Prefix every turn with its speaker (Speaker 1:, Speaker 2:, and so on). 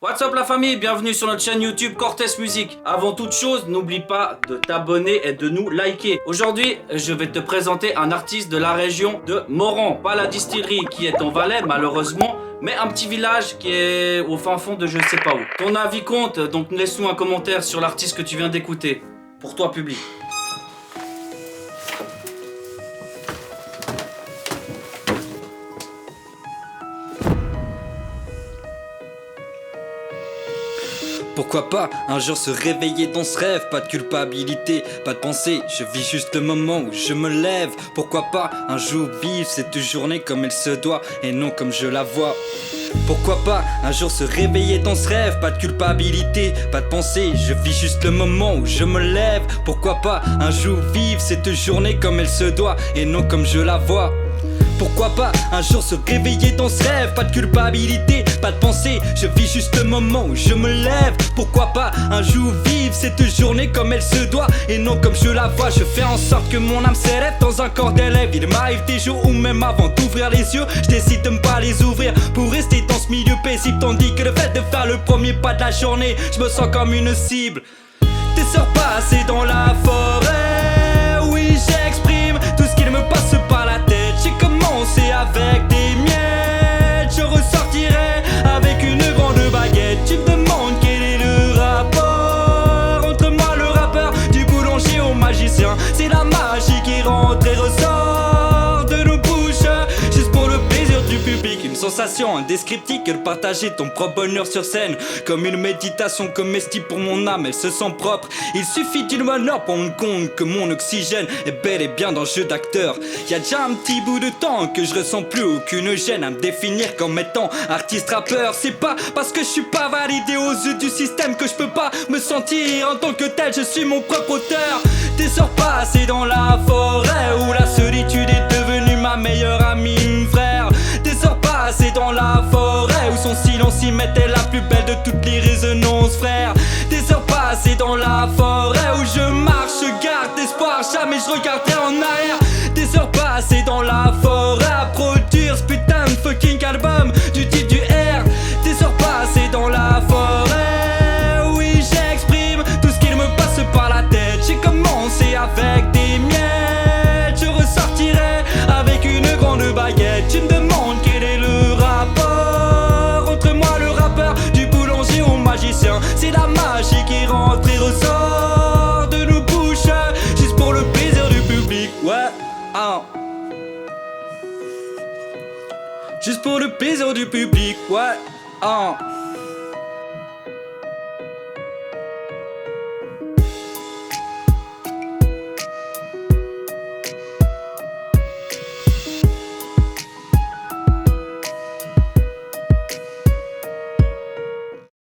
Speaker 1: What's up la famille, bienvenue sur notre chaîne YouTube Cortez Music. Avant toute chose, n'oublie pas de t'abonner et de nous liker. Aujourd'hui, je vais te présenter un artiste de la région de Moran. Pas la distillerie qui est en Valais malheureusement, mais un petit village qui est au fin fond de je sais pas où. Ton avis compte, donc laisse-nous un commentaire sur l'artiste que tu viens d'écouter. Pour toi public.
Speaker 2: Pourquoi pas un jour se réveiller dans ce rêve, pas de culpabilité, pas de pensée, je vis juste le moment où je me lève. Pourquoi pas un jour vivre cette journée comme elle se doit et non comme je la vois. Pourquoi pas un jour se réveiller dans ce rêve, pas de culpabilité, pas de pensée, je vis juste le moment où je me lève. Pourquoi pas un jour vivre cette journée comme elle se doit et non comme je la vois. Pourquoi pas un jour se réveiller dans ce rêve, pas de culpabilité, pas de pensée, je vis juste le moment où je me lève. Pourquoi pas un jour vivre cette journée comme elle se doit et non comme je la vois. Je fais en sorte que mon âme s'élève dans un corps d'élève. Il m'arrive des jours où même avant d'ouvrir les yeux, je décide de ne pas les ouvrir pour rester dans ce milieu paisible. Tandis que le fait de faire le premier pas de la journée, je me sens comme une cible. Tes sœurs passées dans la forêt, oui j'exprime tout ce qu'il me passe par la tête. J'ai commencé avec des miettes, je ressortirai avec une grande baguette. Tu me demandes quel est le rapport entre moi le rappeur, du boulanger au magicien. C'est la magie qui rentre et ressort de nos bouches, juste pour le plaisir du public. Une sensation indescriptible que de partager ton propre bonheur sur scène, comme une méditation comestible pour mon âme, elle se sent propre. Il suffit d'une bonne heure pour me compte que mon oxygène est bel et bien dans le jeu d'acteur. Y'a déjà un petit bout de temps que je ressens plus aucune gêne à me définir comme étant artiste rappeur. C'est pas parce que je suis pas validé aux yeux du système que je peux pas me sentir en tant que tel, je suis mon propre auteur. Des heures passées dans la forêt où la solitude est devenue ma meilleure amie, frère. Des heures passées dans la forêt où son silence y mettait la plus belle de toutes les résonances, frère. Des heures passées dans la forêt où je marche, je garde espoir, jamais je regarderai en arrière. Des heures passées dans la forêt à produire ce putain de fucking album du type du R. Des heures passées dans la forêt, oui j'exprime tout ce qu'il me passe par la tête. J'ai commencé avec des miettes, je ressortirai avec une grande baguette. Tu me demandes quel est le rapport entre moi le rappeur, du boulanger au magicien. C'est la magie qui rentre et ressort de nos bouches, juste pour le plaisir du public. Ouais, ah. Juste pour le plaisir du public. Ouais, ah.